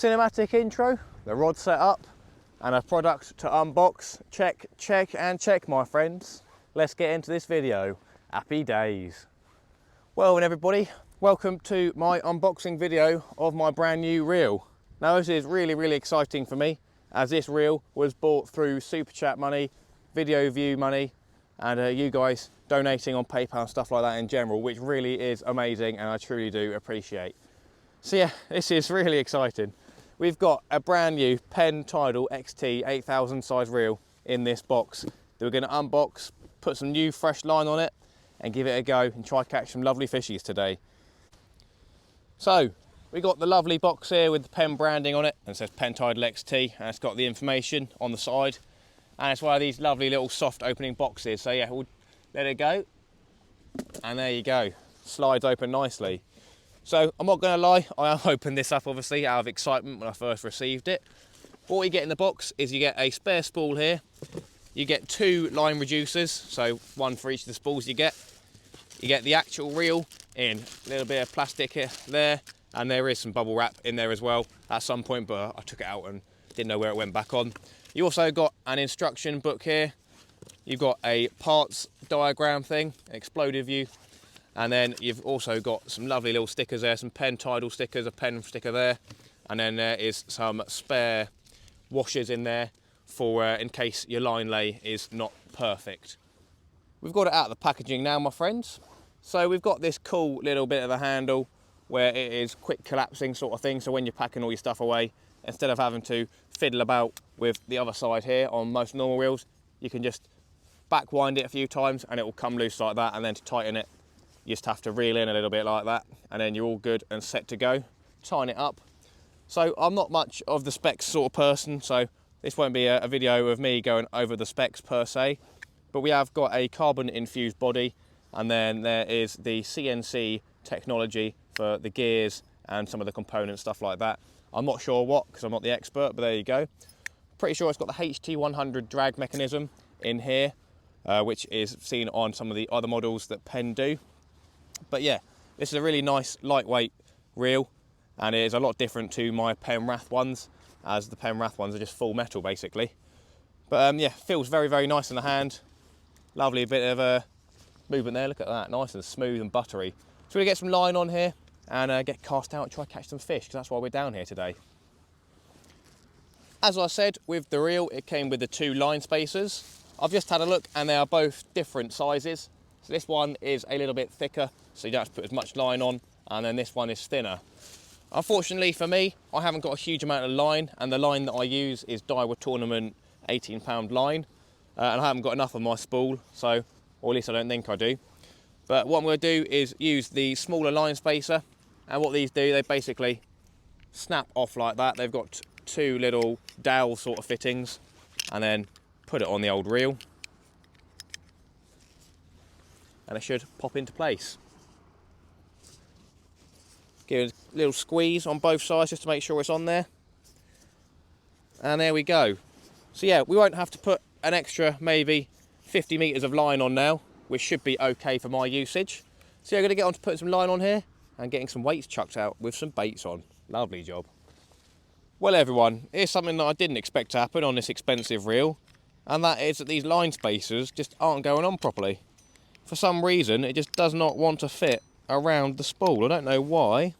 cinematic intro, the rod set up, and a product to unbox. Check, check, and check, my friends. Let's get into this video. Happy days. Well, and everybody, welcome to my unboxing video of my brand new reel. Now, this is really exciting for me, as this reel was bought through Super Chat money, video view money, and you guys donating on PayPal and stuff like that in general, which really is amazing and I truly do appreciate. So yeah, this is really exciting. We've got a brand new Penn Tidal XT 8000 size reel in this box that we're going to unbox, put some new fresh line on it and give it a go and try catch some lovely fishies today. So we got the lovely box here with the Penn branding on it, and it says Penn Tidal XT, and it's got the information on the side, and it's one of these lovely little soft opening boxes. So yeah, we'll let it go, and there you go, slides open nicely. So I'm not going to lie, I opened this up obviously out of excitement when I first received it. What you get in the box is you get a spare spool here, you get 2 line reducers, so 1 for each of the spools you get the actual reel in a little bit of plastic here, there, and there is some bubble wrap in there as well at some point, but I took it out and didn't know where it went back on. You also got an instruction book here, you've got a parts diagram thing, exploded view, and then you've also got some lovely little stickers there, some Penn Tidal stickers, a Penn sticker there, and then there is some spare washers in there for in case your line lay is not perfect. We've got it out of the packaging now, my friends. So we've got this cool little bit of a handle where it is quick collapsing sort of thing, so when you're packing all your stuff away, instead of having to fiddle about with the other side here on most normal reels, you can just back wind it a few times and it will come loose like that, and then to tighten it you just have to reel in a little bit like that, and then you're all good and set to go. Tighten it up. So I'm not much of the specs sort of person, so this won't be a video of me going over the specs per se, but we have got a carbon infused body, and then there is the CNC technology for the gears and some of the components, stuff like that. I'm not sure what, because I'm not the expert, but there you go. Pretty sure it's got the HT100 drag mechanism in here, which is seen on some of the other models that Penn do. But yeah, this is a really nice lightweight reel, and it is a lot different to my Penn Rath ones, as the Penn Rath ones are just full metal basically. But yeah, feels very nice in the hand. Lovely bit of movement there, look at that, nice and smooth and buttery. So we're going to get some line on here and get cast out and try to catch some fish, because that's why we're down here today. As I said, with the reel it came with the 2 line spacers. I've just had a look and they are both different sizes. So this one is a little bit thicker, so you don't have to put as much line on, and then this one is thinner. Unfortunately for me, I haven't got a huge amount of line, and the line that I use is Daiwa Tournament 18-pound line, and I haven't got enough of my spool, so, or at least I don't think I do. But what I'm going to do is use the smaller line spacer, and what these do, they basically snap off like that. They've got 2 little dowel sort of fittings, and then put it on the old reel, and it should pop into place. Give it a little squeeze on both sides just to make sure it's on there, and there we go. So yeah, we won't have to put an extra maybe 50 metres of line on now, which should be okay for my usage. So yeah, I'm going to get on to putting some line on here and getting some weights chucked out with some baits on. Lovely job. Well everyone, here's something that I didn't expect to happen on this expensive reel, and that is that these line spacers just aren't going on properly. For some reason it just does not want to fit around the spool. I don't know why.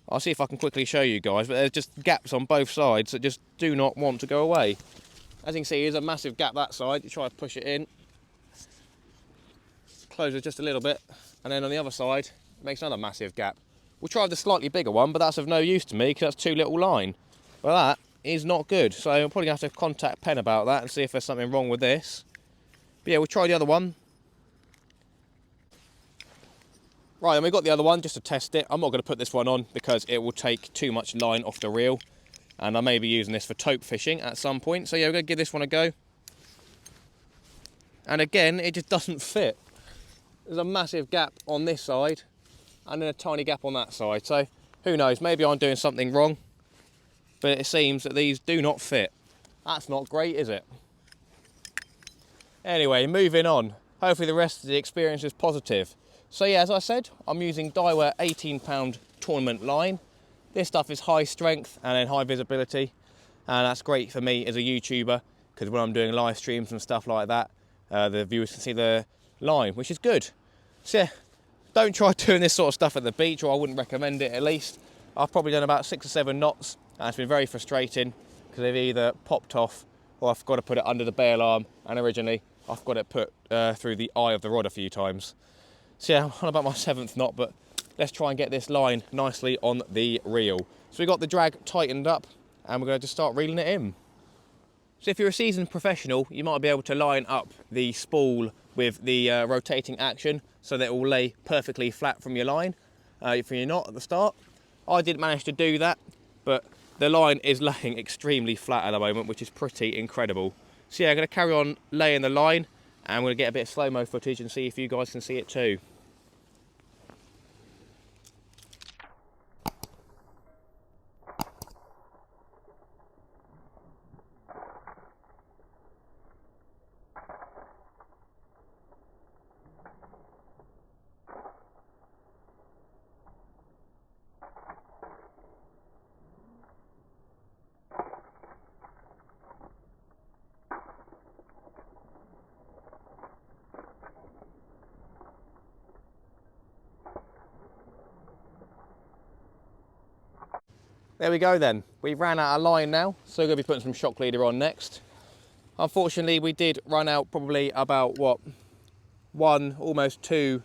I'll see if I can quickly show you guys, but there's just gaps on both sides that just do not want to go away. As you can see, there's a massive gap that side. You try to push it in, close it just a little bit, and then on the other side it makes another massive gap. We'll try the slightly bigger one, but that's of no use to me because that's too little line. Well, that is not good, so I'm probably going to have to contact Penn about that and see if there's something wrong with this. But yeah, we'll try the other one. Right, and we've got the other one just to test it. I'm not going to put this one on because it will take too much line off the reel, and I may be using this for tope fishing at some point. So yeah, we're going to give this one a go. And again, it just doesn't fit. There's a massive gap on this side and then a tiny gap on that side. So who knows, maybe I'm doing something wrong, but it seems that these do not fit. That's not great, is it? Anyway, moving on. Hopefully the rest of the experience is positive. So yeah, as I said, I'm using Daiwa 18-pound tournament line, This stuff is high strength and then high visibility, and that's great for me as a YouTuber, because when I'm doing live streams and stuff like that, the viewers can see the line, which is good. So yeah, don't try doing this sort of stuff at the beach, or I wouldn't recommend it at least. I've probably done about 6 or 7 knots, and it's been very frustrating because they've either popped off or I've got to put it under the bail arm, and originally I've got it put through the eye of the rod a few times. So yeah, I'm on about my 7th knot, but let's try and get this line nicely on the reel. So we've got the drag tightened up, and we're going to just start reeling it in. So if you're a seasoned professional, you might be able to line up the spool with the rotating action so that it will lay perfectly flat from your line, from your knot at the start. I didn't manage to do that, but the line is laying extremely flat at the moment, which is pretty incredible. So yeah, I'm going to carry on laying the line, and I'm going to get a bit of slow-mo footage and see if you guys can see it too. There we go then, we've ran out of line now, so we're going to be putting some shock leader on next. Unfortunately, we did run out probably about, what, 1, almost 2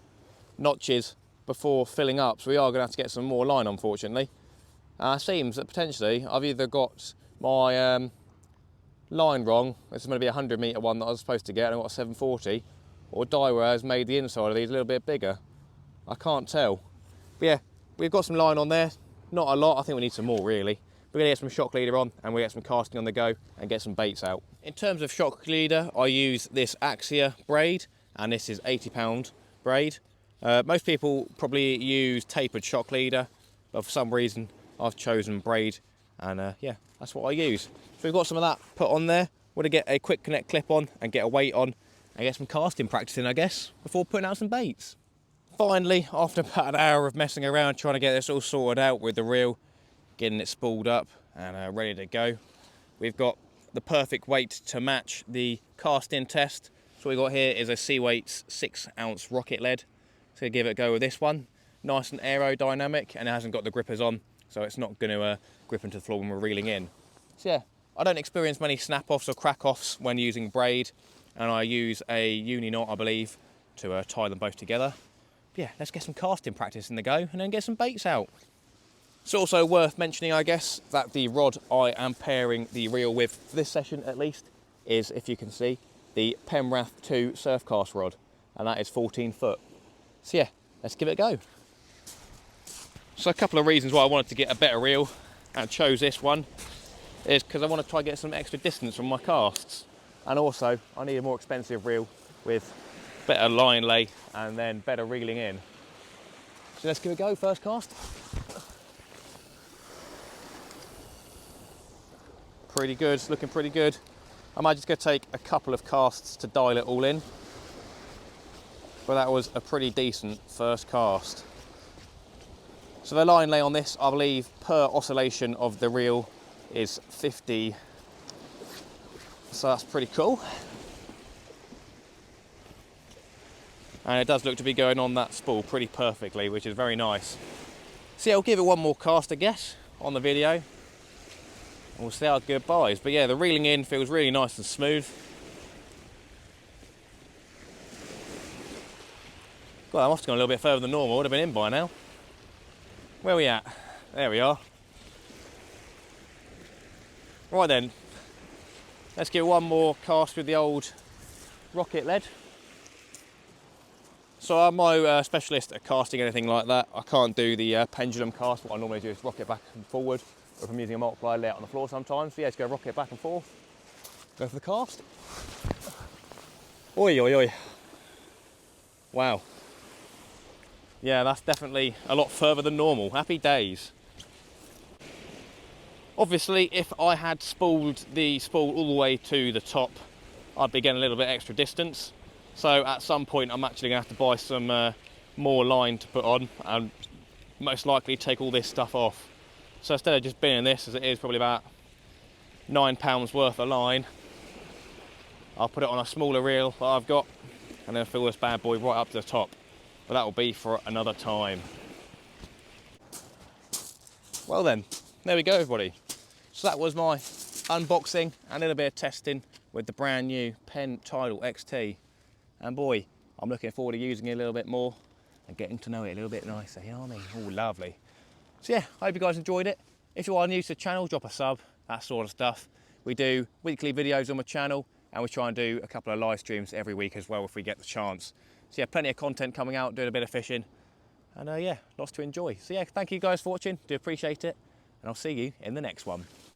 notches before filling up, so we are going to have to get some more line, unfortunately. Seems that potentially I've either got my line wrong, this is going to be a 100 metre one that I was supposed to get, and I've got a 740, or Daiwa has made the inside of these a little bit bigger. I can't tell. But yeah, we've got some line on there. Not a lot, I think we need some more really. We're going to get some shock leader on, and we'll get some casting on the go and get some baits out. In terms of shock leader, I use this Axia braid, and this is 80-pound braid. Most people probably use tapered shock leader, but for some reason I've chosen braid, and yeah, that's what I use. So we've got some of that put on there. We're going to get a quick connect clip on and get a weight on and get some casting practice in, I guess, before putting out some baits. Finally, after about an hour of messing around trying to get this all sorted out with the reel, getting it spooled up and ready to go, we've got the perfect weight to match the cast-in test. So what we've got here is a Seaweight's 6-ounce rocket lead. So give it a go with this one. Nice and aerodynamic, and it hasn't got the grippers on, so it's not going to grip into the floor when we're reeling in. So yeah, I don't experience many snap-offs or crack-offs when using braid, and I use a uni knot, I believe, to tie them both together. Yeah, let's get some casting practice in the go and then get some baits out. It's also worth mentioning, I guess, that the rod I am pairing the reel with for this session at least is, if you can see, the Penn 2 surf cast rod, and that is 14 foot. So yeah, let's give it a go. So a couple of reasons why I wanted to get a better reel and chose this one is because I want to try to get some extra distance from my casts, and also I need a more expensive reel with better line lay and then better reeling in. So let's give it a go, first cast. Pretty good, looking pretty good. I might just go take a couple of casts to dial it all in, but that was a pretty decent first cast. So the line lay on this, I believe, per oscillation of the reel is 50, so that's pretty cool. And it does look to be going on that spool pretty perfectly, which is very nice. So yeah, I'll give it one more cast, I guess, on the video, and we'll see how good buys. But yeah, the reeling in feels really nice and smooth. God, that must have gone a little bit further than normal. Would have been in by now. Where are we at? There we are. Right then, let's give one more cast with the old rocket lead. So I'm no specialist at casting anything like that. I can't do the pendulum cast. What I normally do is rock it back and forward. Or if I'm using a multiplier, lay it on the floor sometimes. So yeah, just go rock it back and forth. Go for the cast. Oi, oi, oi. Wow. Yeah, that's definitely a lot further than normal. Happy days. Obviously, if I had spooled the spool all the way to the top, I'd be getting a little bit extra distance. So at some point I'm actually going to have to buy some more line to put on and most likely take all this stuff off. So instead of just binning this, as it is probably about £9 worth of line, I'll put it on a smaller reel that I've got and then fill this bad boy right up to the top. But that will be for another time. Well then, there we go everybody. So that was my unboxing and a little bit of testing with the brand new Penn Tidal XT. And boy, I'm looking forward to using it a little bit more and getting to know it a little bit nicer, you know what I mean? Oh, lovely. So yeah, I hope you guys enjoyed it. If you are new to the channel, drop a sub, that sort of stuff. We do weekly videos on my channel and we try and do a couple of live streams every week as well if we get the chance. So yeah, plenty of content coming out, doing a bit of fishing. And yeah, lots to enjoy. So yeah, thank you guys for watching, do appreciate it. And I'll see you in the next one.